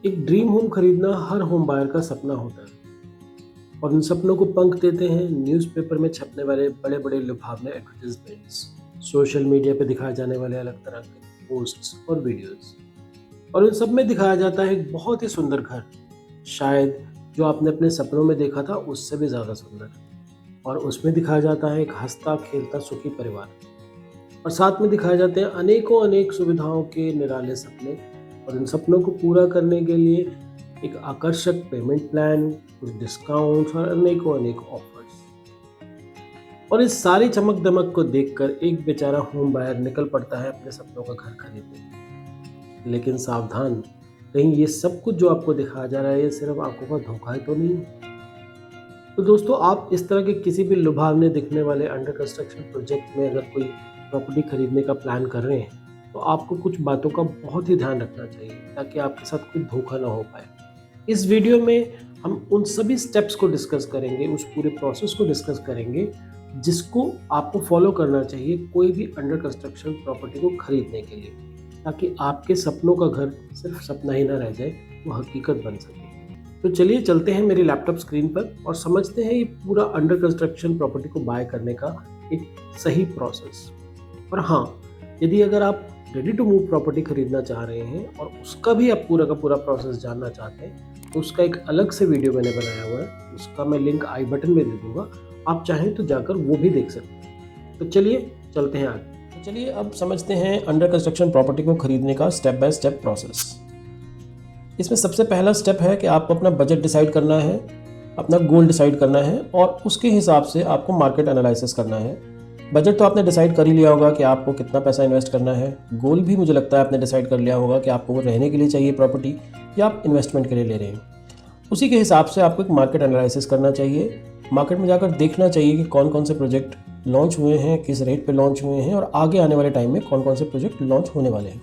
एक dream home खरीदना हर home buyer का सपना होता है और इन सपनों को पंख देते हैं न्यूज़पेपर में छपने वाले बड़े बड़े लुभावने एडवर्टाइजमेंट्स, सोशल मीडिया पे दिखाए जाने वाले अलग तरह के पोस्ट्स और वीडियोस। और इन सब में दिखाया जाता है एक बहुत ही सुंदर घर, शायद जो आपने अपने सपनों में देखा था उससे भी ज़्यादा सुंदर। और उसमें दिखाया जाता है एक हंसता खेलता सुखी परिवार, और साथ में दिखाए जाते हैं अनेकों अनेक सुविधाओं के निराले सपने। और इन सपनों को पूरा करने के लिए एक आकर्षक पेमेंट प्लान, कुछ डिस्काउंट्स और अनेकों अनेक ऑफर्स। और इस सारी चमक दमक को देखकर एक बेचारा होम बायर निकल पड़ता है अपने सपनों का घर खरीदने। लेकिन सावधान, कहीं ये सब कुछ जो आपको दिखाया जा रहा है ये सिर्फ आंखों का धोखा ही तो नहीं है। तो दोस्तों, आप इस तरह के किसी भी लुभावने दिखने वाले अंडर कंस्ट्रक्शन प्रोजेक्ट में अगर कोई प्रॉपर्टी खरीदने का प्लान कर रहे हैं तो आपको कुछ बातों का बहुत ही ध्यान रखना चाहिए ताकि आपके साथ कोई धोखा ना हो पाए। इस वीडियो में हम उन सभी स्टेप्स को डिस्कस करेंगे, उस पूरे प्रोसेस को डिस्कस करेंगे जिसको आपको फॉलो करना चाहिए कोई भी अंडर कंस्ट्रक्शन प्रॉपर्टी को खरीदने के लिए, ताकि आपके सपनों का घर सिर्फ सपना ही ना रह जाए, वो हकीकत बन सके। तो चलिए चलते हैं मेरी लैपटॉप स्क्रीन पर और समझते हैं ये पूरा अंडर कंस्ट्रक्शन प्रॉपर्टी को बाय करने का एक सही प्रोसेस। और हाँ, यदि अगर आप रेडी टू मूव प्रॉपर्टी खरीदना चाह रहे हैं और उसका भी आप पूरा का पूरा प्रोसेस जानना चाहते हैं तो उसका एक अलग से वीडियो मैंने बनाया हुआ है, उसका मैं लिंक आई बटन में दे दूंगा, आप चाहें तो जाकर वो भी देख सकते हैं। तो चलिए चलते हैं आगे। तो चलिए अब समझते हैं अंडर कंस्ट्रक्शन प्रॉपर्टी को खरीदने का स्टेप बाय स्टेप प्रोसेस। इसमें सबसे पहला स्टेप है कि आपको अपना बजट डिसाइड करना है, अपना गोल डिसाइड करना है और उसके हिसाब से आपको मार्केट एनालिसिस करना है। बजट तो आपने डिसाइड कर ही लिया होगा कि आपको कितना पैसा इन्वेस्ट करना है। गोल भी मुझे लगता है आपने डिसाइड कर लिया होगा कि आपको वो रहने के लिए चाहिए प्रॉपर्टी या आप इन्वेस्टमेंट के लिए ले रहे हैं। उसी के हिसाब से आपको एक मार्केट एनालिसिस करना चाहिए। मार्केट में जाकर देखना चाहिए कि कौन कौन से प्रोजेक्ट लॉन्च हुए हैं, किस रेट पे लॉन्च हुए हैं और आगे आने वाले टाइम में कौन कौन से प्रोजेक्ट लॉन्च होने वाले हैं।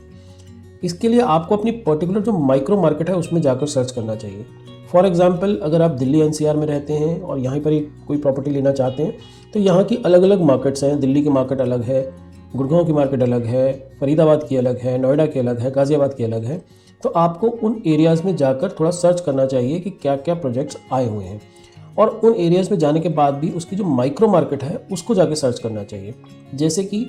इसके लिए आपको अपनी पर्टिकुलर जो माइक्रो मार्केट है उसमें जाकर सर्च करना चाहिए। फॉर एग्जांपल, अगर आप दिल्ली एनसीआर में रहते हैं और यहाँ पर कोई प्रॉपर्टी लेना चाहते हैं तो यहाँ की अलग अलग मार्केट्स हैं। दिल्ली की मार्केट अलग है, गुड़गांव की मार्केट अलग है, फरीदाबाद की अलग है, नोएडा की अलग है, गाज़ियाबाद की अलग है। तो आपको उन एरियाज़ में जाकर थोड़ा सर्च करना चाहिए कि क्या क्या प्रोजेक्ट्स आए हुए हैं और उन एरियाज़ में जाने के बाद भी उसकी जो माइक्रो मार्केट है उसको जाके सर्च करना चाहिए। जैसे कि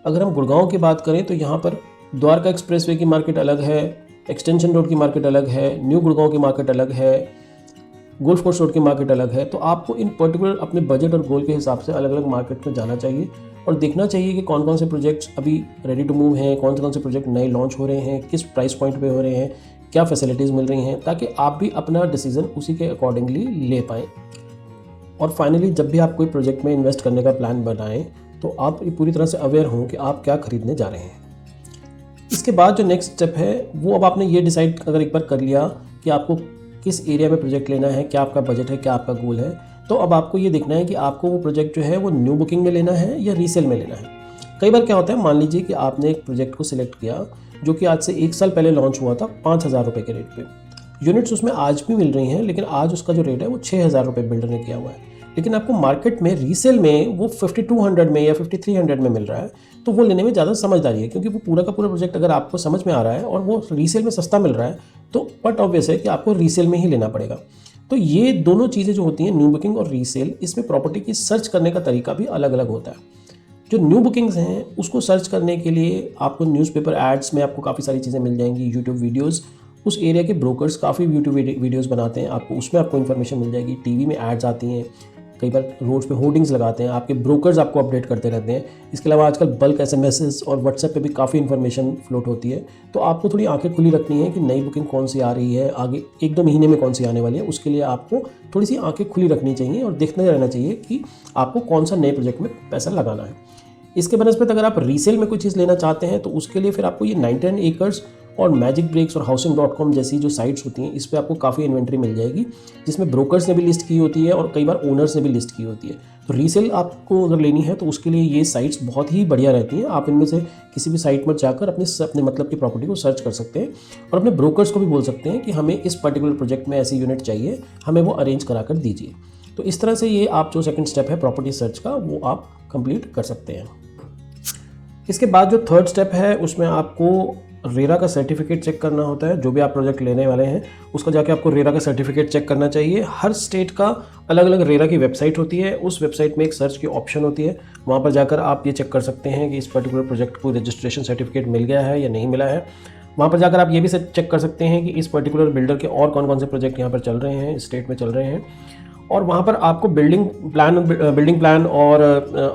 अगर हम गुड़गांव की बात करें तो यहाँ पर द्वारका एक्सप्रेसवे की मार्केट अलग है, एक्सटेंशन रोड की मार्केट अलग है, न्यू गुड़गांव की मार्केट अलग है, गोल्फ कोर्स रोड की मार्केट अलग है। तो आपको इन पर्टिकुलर अपने बजट और गोल के हिसाब से अलग अलग मार्केट में जाना चाहिए और देखना चाहिए कि कौन कौन से प्रोजेक्ट्स अभी रेडी टू मूव हैं, कौन से प्रोजेक्ट नए लॉन्च हो रहे हैं, किस प्राइस पॉइंट पे हो रहे हैं, क्या फैसिलिटीज़ मिल रही हैं, ताकि आप भी अपना डिसीजन उसी के अकॉर्डिंगली ले पाएँ। और फाइनली जब भी आप कोई प्रोजेक्ट में इन्वेस्ट करने का प्लान बनाएं तो आप पूरी तरह से अवेयर हों कि आप क्या खरीदने जा रहे हैं। इसके बाद जो नेक्स्ट स्टेप है वो अब आपने ये डिसाइड अगर एक बार कर लिया कि आपको किस एरिया में प्रोजेक्ट लेना है, क्या आपका बजट है, क्या आपका गोल है, तो अब आपको ये देखना है कि आपको वो प्रोजेक्ट जो है वो न्यू बुकिंग में लेना है या रीसेल में लेना है। कई बार क्या होता है, मान लीजिए कि आपने एक प्रोजेक्ट को सिलेक्ट किया जो कि आज से 1 साल पहले लॉन्च हुआ था 5,000 रुपये के रेट पे। यूनिट्स उसमें आज भी मिल रही हैं, लेकिन आज उसका जो रेट है वो 6,000 रुपये बिल्डर ने किया हुआ है। लेकिन आपको मार्केट में रीसेल में वो 5200 में या 5300 में मिल रहा है, तो वो लेने में ज़्यादा समझदारी है, क्योंकि वो पूरा का पूरा प्रोजेक्ट अगर आपको समझ में आ रहा है और वो रीसेल में सस्ता मिल रहा है तो बट ऑब्वियस है कि आपको रीसेल में ही लेना पड़ेगा। तो ये दोनों चीज़ें जो होती हैं, न्यू बुकिंग और रीसेल, इसमें प्रॉपर्टी की सर्च करने का तरीका भी अलग अलग होता है। जो न्यू बुकिंग्स हैं उसको सर्च करने के लिए आपको न्यूज़पेपर एड्स में आपको काफ़ी सारी चीज़ें मिल जाएंगी, यूट्यूब वीडियोज़, उस एरिया के ब्रोकर्स काफ़ी यूट्यूब वीडियोज़ बनाते हैं, आपको उसमें आपको इन्फॉर्मेशन मिल जाएगी। टीवी में एड्स आती हैं, कई बार रोड्स पे होर्डिंग्स लगाते हैं, आपके ब्रोकर्स आपको अपडेट करते रहते हैं। इसके अलावा आजकल बल्क एसएमएस और व्हाट्सएप पे भी काफ़ी इन्फॉर्मेशन फ्लोट होती है। तो आपको थोड़ी आंखें खुली रखनी है कि नई बुकिंग कौन सी आ रही है, आगे 1-2 महीने में कौन सी आने वाली है। उसके लिए आपको थोड़ी सी आंखें खुली रखनी चाहिए और देखते रहना चाहिए कि आपको कौन सा नए प्रोजेक्ट में पैसा लगाना है। इसके बनस्पत अगर आप रीसेल में कोई चीज़ लेना चाहते हैं तो उसके लिए फिर आपको ये 99 एकर्स और मैजिक ब्रेक्स और हाउसिंग.com जैसी जो साइट्स होती हैं, इस पर आपको काफ़ी इन्वेंट्री मिल जाएगी, जिसमें ब्रोकर्स ने भी लिस्ट की होती है और कई बार ओनर्स ने भी लिस्ट की होती है। तो रीसेल आपको अगर लेनी है तो उसके लिए ये साइट्स बहुत ही बढ़िया रहती हैं। आप इनमें से किसी भी साइट पर जाकर अपने मतलब की प्रॉपर्टी को सर्च कर सकते हैं और अपने ब्रोकर्स को भी बोल सकते हैं कि हमें इस पर्टिकुलर प्रोजेक्ट में ऐसी यूनिट चाहिए, हमें वो अरेंज करा कर दीजिए। तो इस तरह से ये आप जो सेकंड स्टेप है प्रॉपर्टी सर्च का, वो आप कंप्लीट कर सकते हैं। इसके बाद जो थर्ड स्टेप है उसमें आपको रेरा का सर्टिफिकेट चेक करना होता है। जो भी आप प्रोजेक्ट लेने वाले हैं उसका जाके आपको रेरा का सर्टिफिकेट चेक करना चाहिए। हर स्टेट का अलग अलग रेरा की वेबसाइट होती है, उस वेबसाइट में एक सर्च की ऑप्शन होती है, वहाँ पर जाकर आप ये चेक कर सकते हैं कि इस पर्टिकुलर प्रोजेक्ट को रजिस्ट्रेशन सर्टिफिकेट मिल गया है या नहीं मिला है। वहाँ पर जाकर आप ये भी चेक कर सकते हैं कि इस पर्टिकुलर बिल्डर के और कौन कौन से प्रोजेक्ट यहाँ पर चल रहे हैं, स्टेट में चल रहे हैं। और वहाँ पर आपको बिल्डिंग प्लान और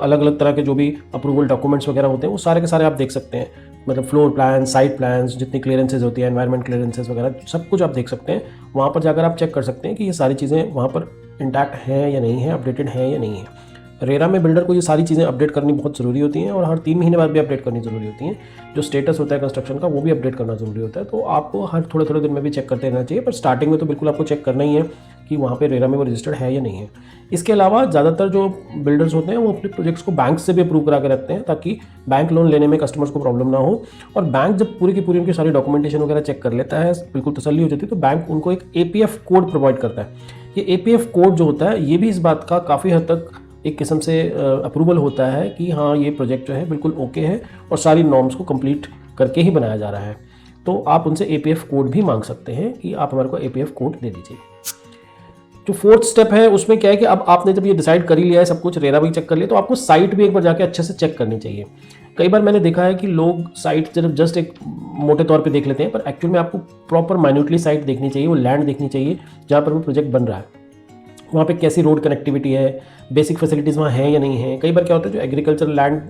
अलग अलग तरह के जो भी अप्रूवल डॉक्यूमेंट्स वगैरह होते हैं वो सारे के सारे आप देख सकते हैं। मतलब फ्लोर प्लान, साइट प्लान्स, जितनी क्लियरेंसेज होती है, एनवायरनमेंट क्लियरेंसेज वगैरह सब कुछ आप देख सकते हैं। वहाँ पर जाकर आप चेक कर सकते हैं कि ये सारी चीज़ें वहाँ पर इंटैक्ट हैं या नहीं है, अपडेटेड हैं या नहीं है। रेरा में बिल्डर को ये सारी चीज़ें अपडेट करनी बहुत ज़रूरी होती हैं और हर 3 महीने बाद भी अपडेट करनी ज़रूरी होती हैं। जो स्टेटस होता है कंस्ट्रक्शन का वो भी अपडेट करना ज़रूरी होता है। तो आपको हर थोड़े थोड़े दिन में भी चेक करते रहना चाहिए, पर स्टार्टिंग में तो बिल्कुल आपको चेक करना ही है कि वहाँ पे रेरा में वो रजिस्टर्ड है या नहीं है। इसके अलावा ज़्यादातर जो बिल्डर्स होते हैं वो अपने प्रोजेक्ट्स को बैंक से भी अप्रूव करा के रखते हैं, ताकि बैंक लोन लेने में कस्टमर्स को प्रॉब्लम ना हो। और बैंक जब पूरी की पूरी उनकी सारी डॉक्यूमेंटेशन वगैरह चेक कर लेता है, बिल्कुल तसल्ली हो जाती है, तो बैंक उनको एक APF कोड प्रोवाइड करता है। ये APF कोड जो होता है ये भी इस बात का काफ़ी हद तक एक किस्म से अप्रूवल होता है कि हाँ ये प्रोजेक्ट जो है बिल्कुल ओके है और सारी नॉर्म्स को कंप्लीट करके ही बनाया जा रहा है। तो आप उनसे APF कोड भी मांग सकते हैं कि आप हमारे को APF कोड दे दीजिए। जो 4th स्टेप है उसमें क्या है कि अब आपने जब ये डिसाइड कर ही लिया है, सब कुछ रेरा भी चेक कर लिया, तो आपको साइट भी एक बार जाके अच्छे से चेक करनी चाहिए। कई बार मैंने देखा है कि लोग साइट जस्ट एक मोटे तौर पे देख लेते हैं, पर एक्चुअल में आपको प्रॉपर माइन्यूटली साइट देखनी चाहिए, वो लैंड देखनी चाहिए जहाँ पर वो प्रोजेक्ट बन रहा है। वहाँ पे कैसी रोड कनेक्टिविटी है, बेसिक फैसिलिटीज़ वहाँ हैं या नहीं है। कई बार क्या होता है, जो एग्रीकल्चर लैंड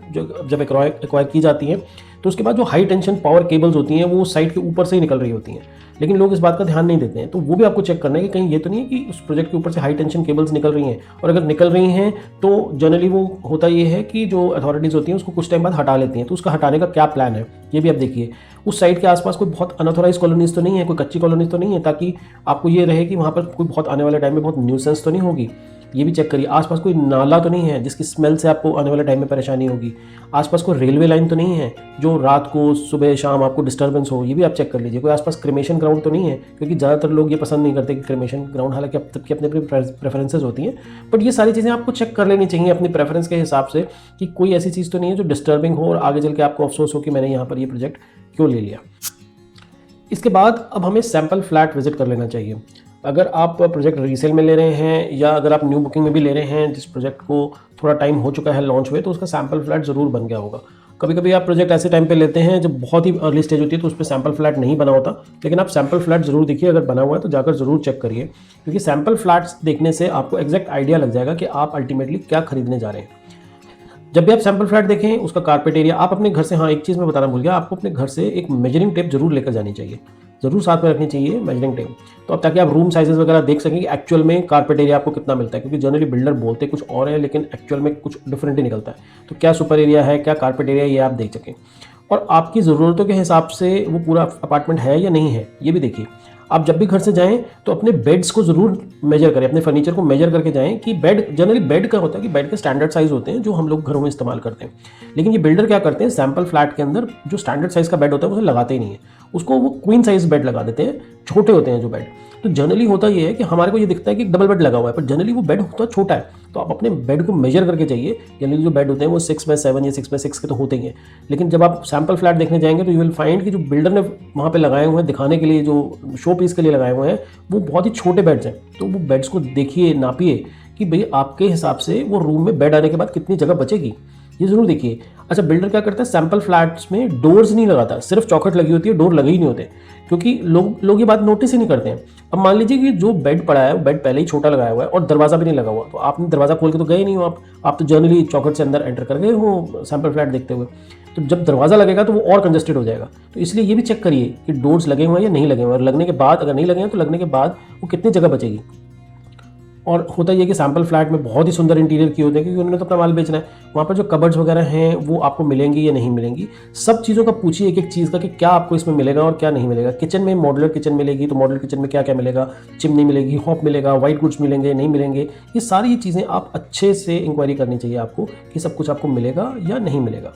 जब एक्वायर की जाती है तो उसके बाद जो हाई टेंशन पावर केबल्स होती हैं वो साइट के ऊपर से ही निकल रही होती हैं, लेकिन लोग इस बात का ध्यान नहीं देते हैं। तो वो भी आपको चेक करना है कि कहीं ये तो नहीं है कि उस प्रोजेक्ट के ऊपर से हाई टेंशन केबल्स निकल रही हैं, और अगर निकल रही हैं तो जनरली वो होता ये है कि जो अथॉरिटीज़ होती हैं उसको कुछ टाइम बाद हटा लेती हैं। तो उसका हटाने का क्या प्लान है ये भी आप देखिए। उस साइट के आसपास कोई बहुत अनऑथोराइज कॉलोनीज तो नहीं है, कोई कच्ची कॉलोनीज तो नहीं है, ताकि आपको ये रहे कि वहाँ पर कोई बहुत आने वाले टाइम में बहुत न्यूसेंस तो नहीं होगी। ये भी चेक करिए। आसपास कोई नाला तो नहीं है जिसकी स्मेल से आपको आने वाले टाइम में परेशानी होगी। आसपास कोई रेलवे लाइन तो नहीं है जो रात को सुबह शाम आपको डिस्टर्बेंस हो, ये भी आप चेक कर लीजिए। कोई आसपास क्रिमेशन ग्राउंड तो नहीं है, क्योंकि ज़्यादातर लोग ये पसंद नहीं करते कि क्रिमेशन ग्राउंड, हालांकि अब तक की अपनी अपनी प्रेफरेंसेज होती हैं, बट ये सारी चीज़ें आपको चेक कर लेनी चाहिए अपनी प्रेफरेंस के हिसाब से कि कोई ऐसी चीज़ तो नहीं है जो डिस्टर्बिंग हो और आगे चल के आपको अफसोस हो कि मैंने यहाँ पर ये प्रोजेक्ट क्यों ले लिया। इसके बाद अब हमें सैम्पल फ्लैट विजिट कर लेना चाहिए। अगर आप प्रोजेक्ट रीसेल में ले रहे हैं या अगर आप न्यू बुकिंग में भी ले रहे हैं जिस प्रोजेक्ट को थोड़ा टाइम हो चुका है लॉन्च हुए, तो उसका सैम्पल फ्लैट ज़रूर बन गया होगा। कभी कभी आप प्रोजेक्ट ऐसे टाइम पे लेते हैं जब बहुत ही अर्ली स्टेज होती है तो उस पर सैम्पल फ्लैट नहीं बना होता, लेकिन आप सैम्पल फ्लैट ज़रूर देखिए। अगर बना हुआ है तो जाकर ज़रूर चेक करिए, क्योंकि सैम्पल फ्लैट्स देखने से आपको एग्जैक्ट आइडिया लग जाएगा कि आप अल्टीमेटली क्या खरीदने जा रहे हैं। जब भी आप सैम्पल फ्लैट देखें उसका कारपेट एरिया आप अपने घर से, हाँ एक चीज़ मैं बताना भूल गया, आपको अपने घर से एक मेजरिंग टेप जरूर लेकर जानी चाहिए, जरूर साथ में रखनी चाहिए मेजरिंग टेप। तो अब ताकि आप रूम साइजेस वगैरह देख सकें कि एक्चुअल में कारपेट एरिया आपको कितना मिलता है, क्योंकि जनरली बिल्डर बोलते कुछ और है लेकिन एक्चुअल में कुछ डिफरेंट ही निकलता है। तो क्या सुपर एरिया है, क्या कारपेट एरिया, ये आप देख सकें। और आपकी ज़रूरतों के हिसाब से वो पूरा अपार्टमेंट है या नहीं है ये भी देखिए। आप जब भी घर से जाएं तो अपने बेड्स को ज़रूर मेजर करें, अपने फर्नीचर को मेजर करके जाएं कि बेड, जनरली बेड का होता है कि बेड के स्टैंडर्ड साइज़ होते हैं जो हम लोग घरों में इस्तेमाल करते हैं, लेकिन ये बिल्डर क्या करते हैं, सैम्पल फ्लैट के अंदर जो स्टैंडर्ड साइज़ का बेड होता है उसे लगाते ही नहीं है, उसको वो क्वीन साइज़ बेड लगा देते हैं, छोटे होते हैं जो बेड। तो जनरली होता ये है कि हमारे को ये दिखता है कि डबल बेड लगा हुआ है, पर जनरली वो बेड होता छोटा है। तो आप अपने बेड को मेजर करके जाइए। जनरली जो बेड होते हैं वो 6x7 या 6x6 के तो होते ही हैं, लेकिन जब आप सैम्पल फ्लैट देखने जाएंगे तो यू विल फाइंड कि जो बिल्डर ने वहाँ पे लगाए हुए हैं दिखाने के लिए, जो शो पीस के लिए लगाए हुए हैं, वो बहुत ही छोटे बेड्स हैं। तो वो बेड्स को देखिए, नापिए कि भाई आपके हिसाब से वो रूम में बेड आने के बाद कितनी जगह बचेगी, ये जरूर देखिए। अच्छा, बिल्डर क्या करता है, सैम्पल फ्लैट्स में डोर्स नहीं लगाता, सिर्फ चौखट लगी होती है, डोर लगे ही नहीं होते, क्योंकि लोग ये बात नोटिस ही नहीं करते हैं। अब मान लीजिए कि जो बेड पड़ा है वो बेड पहले ही छोटा लगाया हुआ है और दरवाजा भी नहीं लगा हुआ, तो आपने दरवाजा खोल के तो गए नहीं हो, आप तो जनरली चौखट से अंदर एंटर कर गए हो सैम्पल फ्लैट देखते हुए। तो जब दरवाजा लगेगा तो वो और कंजस्टेड हो जाएगा। तो इसलिए ये भी चेक करिए कि डोर्स लगे हुए हैं या नहीं लगे हुए हैं, और लगने के बाद, अगर नहीं लगे हैं तो लगने के बाद वो कितनी जगह बचेगी। और होता ये कि सैम्पल फ्लैट में बहुत ही सुंदर इंटीरियर किए होते हैं, क्योंकि उन्होंने तो अपना माल बेचना है। वहाँ पर जो कबर्ड्स वगैरह हैं वो आपको मिलेंगी या नहीं मिलेंगी, सब चीज़ों का पूछिए एक एक चीज़ का कि क्या आपको इसमें मिलेगा और क्या नहीं मिलेगा। किचन में मॉडुलर किचन मिलेगी तो मॉडुलर किचन में क्या क्या मिलेगा, चिमनी मिलेगी, हॉप मिलेगा, वाइट गुड्स मिलेंगे, नहीं मिलेंगे, ये सारी चीज़ें आप अच्छे से इंक्वायरी करनी चाहिए आपको कि सब कुछ आपको मिलेगा या नहीं मिलेगा।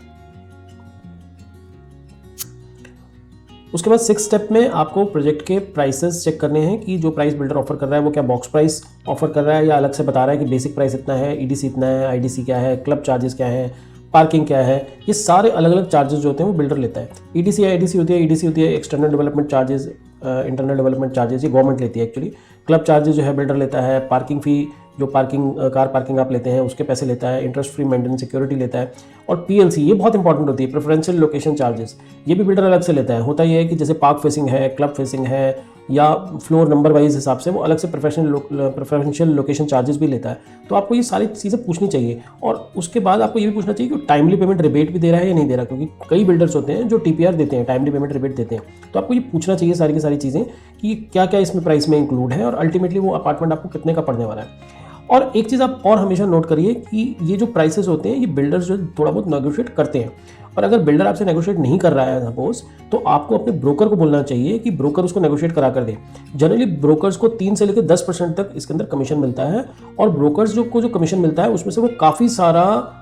उसके बाद 6 स्टेप में आपको प्रोजेक्ट के प्राइसेस चेक करने हैं कि जो प्राइस बिल्डर ऑफर कर रहा है वो क्या बॉक्स प्राइस ऑफर कर रहा है या अलग से बता रहा है कि बेसिक प्राइस इतना है, ईडीसी इतना है, आईडीसी क्या है, क्लब चार्जेस क्या है, पार्किंग क्या है, ये सारे अलग अलग चार्जेस जो होते हैं वो बिल्डर लेता है। ईडीसी या एडीसी होती है, ईडीसी होती है external development charges, internal development charges ये गवर्नमेंट लेती है एक्चुअली। क्लब चार्जेस जो है बिल्डर लेता है, पार्किंग फ़ी जो कार पार्किंग आप लेते हैं उसके पैसे लेता है, इंटरेस्ट फ्री मेंटेनेंस सिक्योरिटी लेता है, और पीएलसी ये बहुत इंपॉर्टेंट होती है, प्रेफरेंशियल लोकेशन चार्जेस, ये भी बिल्डर अलग से लेता है। होता ये है कि जैसे पार्क फेसिंग है, क्लब फेसिंग है, या फ्लोर नंबर वाइज हिसाब से वो अलग से प्रेफरेंशियल लोकेशन चार्जेस भी लेता है। तो आपको ये सारी चीज़ें पूछनी चाहिए, और उसके बाद आपको ये भी पूछना चाहिए कि टाइमली पेमेंट रिबेट भी दे रहा है या नहीं दे रहा, क्योंकि कई बिल्डर्स होते हैं जो टीपीआर देते हैं, टाइमली पेमेंट रिबेट देते हैं। तो आपको ये पूछना चाहिए सारी की सारी चीज़ें कि क्या क्या इसमें प्राइस में इंक्लूड है, और अल्टीमेटली वो अपार्टमेंट आपको कितने का पड़ने वाला है। और एक चीज़ आप और हमेशा नोट करिए कि ये जो प्राइसेस होते हैं ये बिल्डर्स जो थोड़ा बहुत नेगोशिएट करते हैं, और अगर बिल्डर आपसे नेगोशिएट नहीं कर रहा है सपोज, तो आपको अपने ब्रोकर को बोलना चाहिए कि ब्रोकर उसको नेगोशिएट करा कर दे। जनरली ब्रोकर्स को 3 से लेकर 10% तक इसके अंदर कमीशन मिलता है, और ब्रोकर्स जो कमीशन मिलता है उसमें से वो काफ़ी सारा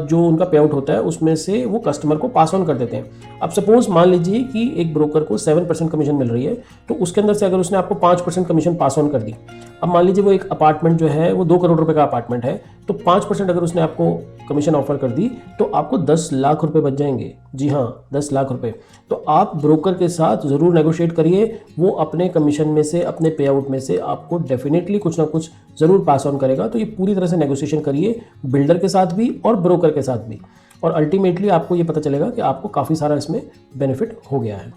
जो उनका पे आउट होता है उसमें से वो कस्टमर को पास ऑन कर देते हैं। अब सपोज मान लीजिए कि एक ब्रोकर को 7% कमीशन मिल रही है, तो उसके अंदर से अगर उसने आपको 5% कमीशन पास ऑन कर दी, अब मान लीजिए वो एक अपार्टमेंट जो है वो 2 करोड़ रुपए का अपार्टमेंट है, तो 5% अगर उसने आपको कमीशन ऑफर कर दी तो आपको 10 लाख रुपए बच जाएंगे। जी हाँ, 10 लाख रुपए। तो आप ब्रोकर के साथ ज़रूर नेगोशिएट करिए, वो अपने कमीशन में से, अपने पे आउट में से आपको डेफिनेटली कुछ ना कुछ ज़रूर पास ऑन करेगा। तो ये पूरी तरह से नेगोशिएशन करिए बिल्डर के साथ भी और ब्रोकर के साथ भी, और अल्टीमेटली आपको ये पता चलेगा कि आपको काफ़ी सारा इसमें बेनिफिट हो गया है।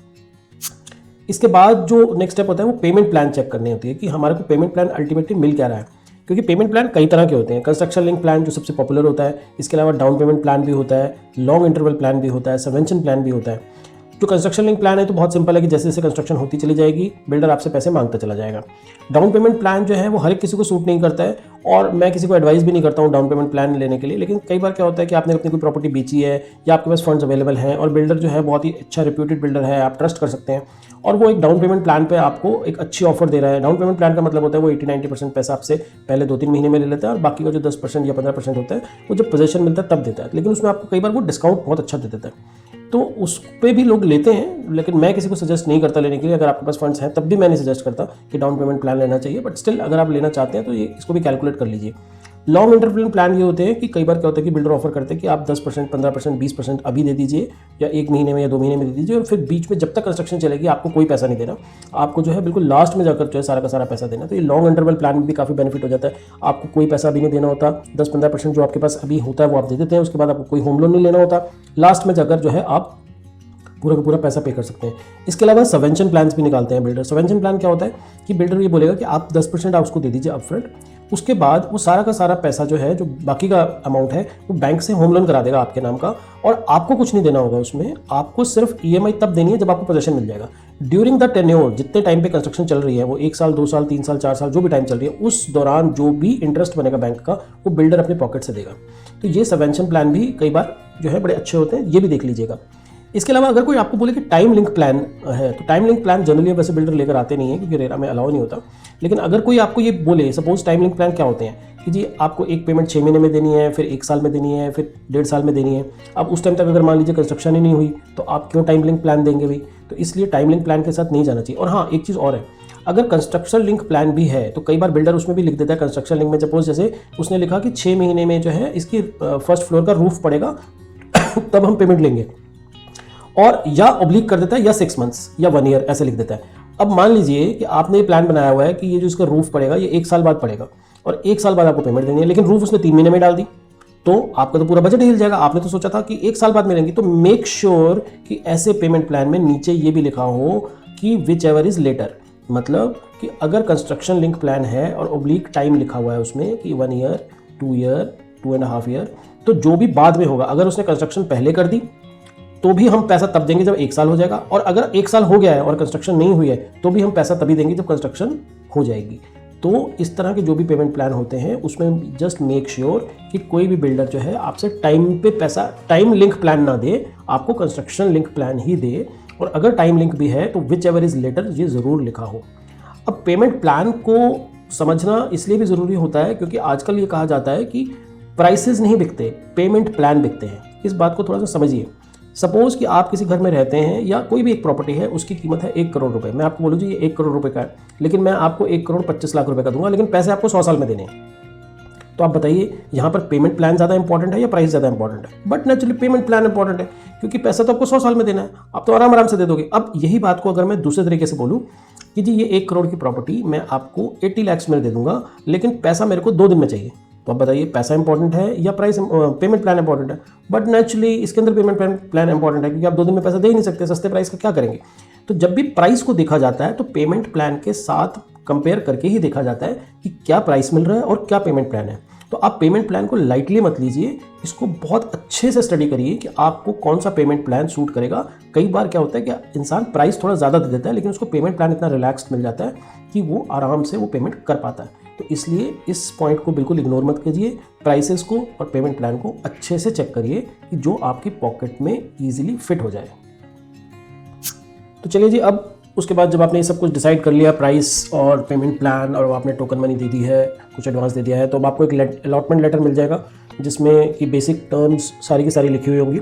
इसके बाद जो नेक्स्ट स्टेप होता है वो पेमेंट प्लान चेक करनी होती है कि हमारे को पेमेंट प्लान अल्टीमेटली मिल क्या रहा है, क्योंकि पेमेंट प्लान कई तरह के होते हैं। कंस्ट्रक्शन लिंक प्लान जो सबसे पॉपुलर होता है, इसके अलावा डाउन पेमेंट प्लान भी होता है, लॉन्ग इंटरवल प्लान भी होता है, सबवेंशन प्लान भी होता है। जो कंस्ट्रक्शन लिंक प्लान है तो बहुत सिंपल है कि जैसे जैसे कंस्ट्रक्शन होती चली जाएगी बिल्डर आपसे पैसे मांगता चला जाएगा। डाउन पेमेंट प्लान जो है वो हर एक किसी को सूट नहीं करता है, और मैं किसी को एडवाइस भी नहीं करता हूँ डाउन पेमेंट प्लान लेने के लिए। लेकिन कई बार क्या होता है कि आपने अपनी कोई प्रॉपर्टी बेची है या आपके पास फंड्स अवेलेबल हैं, और बिल्डर जो है बहुत ही अच्छा रिप्यूटेड बिल्डर है, आप ट्रस्ट कर सकते हैं, और वो एक डाउन पेमेंट प्लान पे आपको एक अच्छी ऑफर दे रहा है। डाउन पेमेंट प्लान का मतलब होता है वो 80-90% पैसा आपसे पहले 2-3 महीने में ले लेता है, और बाकी का जो 10% या 15% होता है वो जब पोजेशन मिलता है तब देता है। लेकिन उसमें आपको कई बार वो डिस्काउंट बहुत अच्छा दे देता है, तो उस पर भी लोग लेते हैं। लेकिन मैं किसी को सजेस्ट नहीं करता लेने के लिए। अगर आपके पास फंड्स हैं तब भी मैं नहीं सजेस्ट करता कि डाउन पेमेंट प्लान लेना चाहिए, बट स्टिल अगर आप लेना चाहते हैं तो ये इसको भी कैलकुलेट कर लीजिए। लॉन्ग इंटरवल प्लान ये होते हैं कि कई बार क्या होता है कि बिल्डर ऑफर करते हैं कि आप 10%, 15%, 20% अभी दे दीजिए, या 1 महीने में या 2 महीने में दे दीजिए, और फिर बीच में जब तक कंस्ट्रक्शन चलेगी आपको कोई पैसा नहीं देना, आपको जो है बिल्कुल लास्ट में जाकर जो है सारा का सारा पैसा देना। तो ये लॉन्ग इंटरवल प्लान में भी काफ़ी बेनिफिट हो जाता है, आपको कोई पैसा भी नहीं देना होता, 10-15% जो आपके पास अभी होता है वो आप दे देते हैं, उसके बाद आपको कोई होम लोन नहीं लेना होता, लास्ट में जाकर जो है आप पूरा का पूरा पैसा पे कर सकते हैं। इसके अलावा सबवेंशन प्लान्स भी निकालते हैं बिल्डर। सबवेंशन प्लान क्या होता है कि बिल्डर ये बोलेगा कि आप 10% आप उसको दे दीजिए अपफ्रंट, उसके बाद वो सारा का सारा पैसा जो है, जो बाकी का अमाउंट है, वो बैंक से होम लोन करा देगा आपके नाम का, और आपको कुछ नहीं देना होगा उसमें। आपको सिर्फ ईएमआई तब देनी है जब आपको पोजेशन मिल जाएगा। ड्यूरिंग द टेन्योर, जितने टाइम पे कंस्ट्रक्शन चल रही है, वो 1 साल, 2 साल, 3 साल, 4 साल, जो भी टाइम चल रही है, उस दौरान जो भी इंटरेस्ट बनेगा बैंक का वो बिल्डर अपने पॉकेट से देगा। तो ये सबवेंशन प्लान भी कई बार जो है बड़े अच्छे होते हैं, ये भी देख लीजिएगा। इसके अलावा अगर कोई आपको बोले कि टाइम लिंक प्लान है, तो टाइम लिंक प्लान जनरली वैसे बिल्डर लेकर आते नहीं है, क्योंकि रेरा में अलाउ नहीं होता। लेकिन अगर कोई आपको ये बोले, सपोज टाइम लिंक प्लान क्या होते हैं कि जी आपको एक पेमेंट 6 महीने में देनी है, फिर 1 साल में देनी है, फिर 1.5 साल में देनी है। अब उस टाइम तक अगर मान लीजिए कंस्ट्रक्शन ही नहीं हुई तो आप क्यों टाइम लिंक प्लान देंगे भाई? तो इसलिए टाइम लिंक प्लान के साथ नहीं जाना चाहिए। और हाँ, एक चीज़ और है, अगर कंस्ट्रक्शन लिंक प्लान भी है तो कई बार बिल्डर उसमें भी लिख देता है कंस्ट्रक्शन लिंक में, सपोज जैसे उसने लिखा कि 6 महीने में जो है इसकी फर्स्ट फ्लोर का रूफ पड़ेगा तब हम पेमेंट लेंगे, और या ऑब्लिक कर देता है, या 6 मंथ्स या 1 ईयर ऐसे लिख देता है। अब मान लीजिए कि आपने ये प्लान बनाया हुआ है कि ये जो इसका रूफ पड़ेगा ये 1 साल बाद पड़ेगा, और 1 साल बाद आपको पेमेंट देनी है, लेकिन रूफ उसने 3 महीने में डाल दी, तो आपका तो पूरा बजट हिल जाएगा। आपने तो सोचा था कि 1 साल बाद मिलेंगी। तो मेक श्योर कि ऐसे पेमेंट प्लान में नीचे ये भी लिखा हो कि विच एवर इज लेटर, मतलब कि अगर कंस्ट्रक्शन लिंक प्लान है और ऑब्लिक टाइम लिखा हुआ है उसमें कि 1 ईयर, 2 ईयर, 2.5 ईयर, तो जो भी बाद में होगा, अगर उसने कंस्ट्रक्शन पहले कर दी तो भी हम पैसा तब देंगे जब 1 साल हो जाएगा, और अगर 1 साल हो गया है और कंस्ट्रक्शन नहीं हुई है तो भी हम पैसा तभी देंगे जब कंस्ट्रक्शन हो जाएगी। तो इस तरह के जो भी पेमेंट प्लान होते हैं उसमें जस्ट मेक श्योर कि कोई भी बिल्डर जो है आपसे टाइम पे पैसा, टाइम लिंक प्लान ना दे, आपको कंस्ट्रक्शन लिंक प्लान ही दे, और अगर टाइम लिंक भी है तो विच एवर इज लेटर ये ज़रूर लिखा हो। अब पेमेंट प्लान को समझना इसलिए भी ज़रूरी होता है क्योंकि आजकल ये कहा जाता है कि प्राइसेस नहीं बिकते, पेमेंट प्लान बिकते हैं। इस बात को थोड़ा सा समझिए। सपोज कि आप किसी घर में रहते हैं या कोई भी एक प्रॉपर्टी है, उसकी कीमत है 1 करोड़ रुपए। मैं आपको बोलूँ जी ये 1 करोड़ रुपए का है, लेकिन मैं आपको 1 करोड़ 25 लाख रुपए का दूंगा, लेकिन पैसे आपको 100 साल में देने हैं। तो आप बताइए यहाँ पर पेमेंट प्लान ज़्यादा इंपॉर्टेंट है या प्राइस ज़्यादा इंपॉर्टेंट है? But naturally payment plan important है, क्योंकि पैसा तो आपको 100 साल में देना है, आप तो आराम आराम से दे दोगे। अब यही बात को अगर मैं दूसरे तरीके से बोलूँ कि जी ये 1 करोड़ की प्रॉपर्टी मैं आपको 80 लाख में दे दूंगा, लेकिन पैसा मेरे को 2 दिन में चाहिए, तो आप बताइए पैसा इंपॉर्टेंट है या प्राइस पेमेंट प्लान इंपॉर्टेंट है? बट नेचुरली इसके अंदर पेमेंट प्लान इंपॉर्टेंट है, क्योंकि आप 2 दिन में पैसा दे ही नहीं सकते, सस्ते प्राइस का क्या करेंगे? तो जब भी प्राइस को देखा जाता है तो पेमेंट प्लान के साथ कंपेयर करके ही देखा जाता है कि क्या प्राइस मिल रहा है और क्या पेमेंट प्लान है। तो आप पेमेंट प्लान को लाइटली मत लीजिए, इसको बहुत अच्छे से स्टडी करिए कि आपको कौन सा पेमेंट प्लान सूट करेगा। कई बार क्या होता है कि इंसान प्राइस थोड़ा ज़्यादा दे देता है, लेकिन उसको पेमेंट प्लान इतना रिलैक्स्ड मिल जाता है कि वो आराम से वो पेमेंट कर पाता है। तो इसलिए इस पॉइंट को बिल्कुल इग्नोर मत कीजिए, प्राइसेस को और पेमेंट प्लान को अच्छे से चेक करिए कि जो आपकी पॉकेट में ईजिली फिट हो जाए। तो चलिए जी, अब उसके बाद जब आपने ये सब कुछ डिसाइड कर लिया, प्राइस और पेमेंट प्लान, और आपने टोकन मनी दे दी है, कुछ एडवांस दे दिया है, तो अब आपको एक अलॉटमेंट लेटर मिल जाएगा जिसमें कि बेसिक टर्म्स सारी की सारी लिखी हुई होंगी।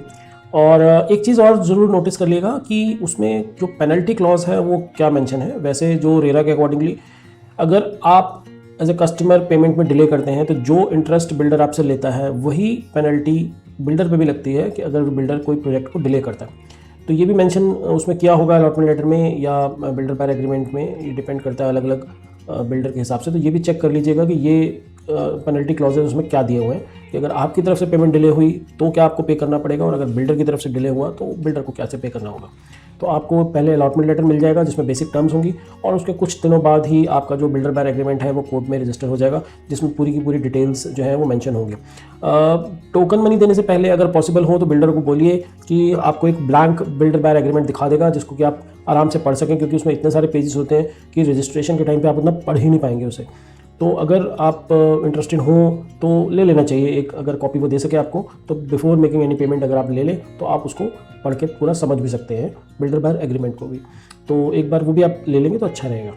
और एक चीज़ और ज़रूर नोटिस कर लिएगा कि उसमें जो पेनल्टी क्लॉज है वो क्या मेंशन है। वैसे जो रेरा के अकॉर्डिंगली अगर आप एज ए कस्टमर पेमेंट में डिले करते हैं तो जो इंटरेस्ट बिल्डर आपसे लेता है वही पेनल्टी बिल्डर पे भी लगती है कि अगर बिल्डर कोई प्रोजेक्ट को डिले करता है। तो ये भी मेंशन उसमें किया होगा अलॉटमेंट लेटर में या बिल्डर बायर एग्रीमेंट में, ये डिपेंड करता है अलग अलग बिल्डर के हिसाब से। तो ये भी चेक कर लीजिएगा कि ये पेनल्टी क्लॉजेज उसमें क्या दिए हुए हैं कि अगर आपकी तरफ से पेमेंट डिले हुई तो क्या आपको पे करना पड़ेगा, और अगर बिल्डर की तरफ से डिले हुआ तो बिल्डर को क्या से पे करना होगा। तो आपको पहले अलॉटमेंट लेटर मिल जाएगा जिसमें बेसिक टर्म्स होंगी, और उसके कुछ दिनों बाद ही आपका जो बिल्डर बायर एग्रीमेंट है वो कोर्ट में रजिस्टर हो जाएगा, जिसमें पूरी की पूरी डिटेल्स जो है वो मेंशन होंगी। टोकन मनी देने से पहले अगर पॉसिबल हो तो बिल्डर को बोलिए कि आपको एक ब्लैंक बिल्डर बायर एग्रीमेंट दिखा देगा, जिसको कि आप आराम से पढ़ सकें, क्योंकि उसमें इतने सारे पेजेस होते हैं कि रजिस्ट्रेशन के टाइम पे आप उतना पढ़ ही नहीं पाएंगे उसे। तो अगर आप इंटरेस्टेड हो तो ले लेना चाहिए एक, अगर कॉपी वो दे सके आपको, तो बिफोर मेकिंग एनी पेमेंट अगर आप ले लें तो आप उसको पढ़ के पूरा समझ भी सकते हैं बिल्डर बायर एग्रीमेंट को भी। तो एक बार वो भी आप ले लेंगे तो अच्छा रहेगा।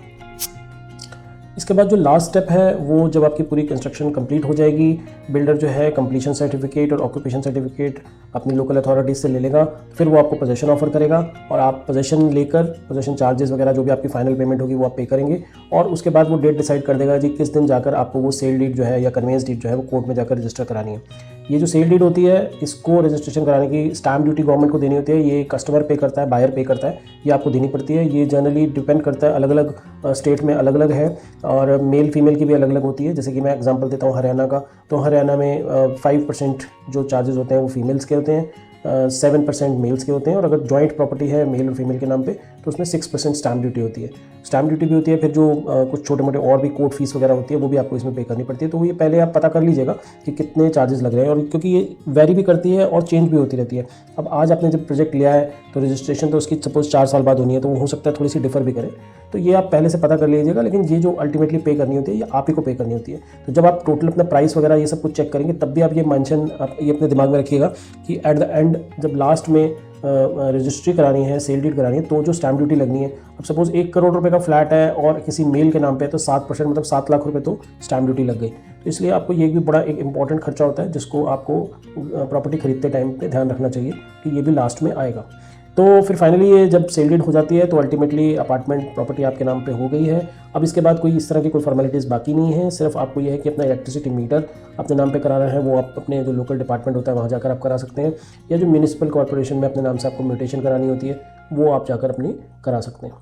इसके बाद जो लास्ट स्टेप है वो जब आपकी पूरी कंस्ट्रक्शन कंप्लीट हो जाएगी, बिल्डर जो है कंप्लीशन सर्टिफिकेट और ऑक्यूपेशन सर्टिफिकेट अपनी लोकल अथॉरिटीज़ से ले लेगा, फिर वो आपको पोजेशन ऑफर करेगा, और आप पोजेशन लेकर पोजेशन चार्जेस वगैरह जो भी आपकी फाइनल पेमेंट होगी वो आप पे करेंगे। और उसके बाद वो डेट डिसाइड कर देगा जी किस दिन जाकर आपको वो सेल डीड जो है या कन्वेंस डीड जो है वो कोर्ट में जाकर रजिस्टर करानी है। ये जो सेल डीड होती है इसको रजिस्ट्रेशन कराने की स्टैम्प ड्यूटी गवर्नमेंट को देनी होती है, ये कस्टमर पे करता है, बायर पे करता है, ये आपको देनी पड़ती है। ये जनरली डिपेंड करता है, अलग अलग स्टेट में अलग अलग है, और मेल फीमेल की भी अलग अलग होती है। जैसे कि मैं एग्जांपल देता हूँ हरियाणा का, तो हरियाणा में 5% जो चार्जेस होते हैं वो फीमेल्स के होते हैं, 7% मेल्स के होते हैं, और अगर जॉइंट प्रॉपर्टी है मेल और फीमेल के नाम पे तो उसमें 6% स्टैम्प ड्यूटी होती है। स्टैम्प ड्यूटी भी होती है, फिर जो कुछ छोटे मोटे और भी कोर्ट फीस वगैरह होती है वो भी आपको इसमें पे करनी पड़ती है। तो ये पहले आप पता कर लीजिएगा कि कितने चार्जेस लग रहे हैं, और क्योंकि ये वेरी भी करती है और चेंज भी होती रहती है। अब आज आपने जब प्रोजेक्ट लिया है तो रजिस्ट्रेशन तो उसकी सपोज 4 साल बाद होनी है, तो वो हो सकता है थोड़ी सी डिफर भी करे, तो ये आप पहले से पता कर लीजिएगा। लेकिन ये जो अल्टीमेटली पे करनी होती है ये आप ही को पे करनी होती है। तो जब आप टोटल अपना प्राइस वगैरह ये सब कुछ चेक करेंगे तब भी आप ये मेंशन ये अपने दिमाग में रखिएगा कि एट द एंड जब लास्ट में रजिस्ट्री करानी है, सेल डीड करानी है, तो जो स्टैम्प ड्यूटी लगनी है, अब सपोज 1 करोड़ रुपए का फ्लैट है और किसी मेल के नाम पे है तो 7% मतलब 7 लाख रुपए तो स्टैम्प ड्यूटी लग गई। तो इसलिए आपको ये भी बड़ा एक इंपॉर्टेंट खर्चा होता है जिसको आपको प्रॉपर्टी खरीदते टाइम पे ध्यान रखना चाहिए कि ये भी लास्ट में आएगा। तो फिर फाइनली ये जब सेल डीड हो जाती है तो अल्टीमेटली अपार्टमेंट प्रॉपर्टी आपके नाम पे हो गई है। अब इसके बाद कोई इस तरह की कोई फॉर्मेलिटीज़ बाकी नहीं है, सिर्फ आपको ये है कि अपना इलेक्ट्रिसिटी मीटर अपने नाम पे कराना है, वो आप अपने जो लोकल डिपार्टमेंट होता है वहाँ जाकर आप करा सकते हैं, या जो म्यूनिसिपल कॉर्पोरेशन में अपने नाम से आपको म्यूटेशन करानी होती है वो आप जाकर अपनी करा सकते हैं।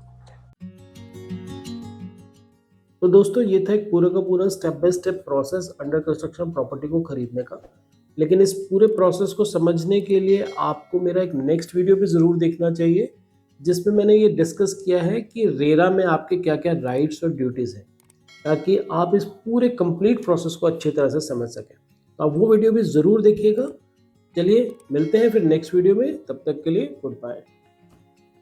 तो दोस्तों ये था एक पूरा का पूरा step by step process under construction property को खरीदने का। लेकिन इस पूरे प्रोसेस को समझने के लिए आपको मेरा एक नेक्स्ट वीडियो भी ज़रूर देखना चाहिए, जिसमें मैंने ये डिस्कस किया है कि रेरा में आपके क्या क्या राइट्स और ड्यूटीज़ हैं, ताकि आप इस पूरे कंप्लीट प्रोसेस को अच्छी तरह से समझ सकें। तो आप वो वीडियो भी ज़रूर देखिएगा। चलिए मिलते हैं फिर नेक्स्ट वीडियो में, तब तक के लिए गुड बाय।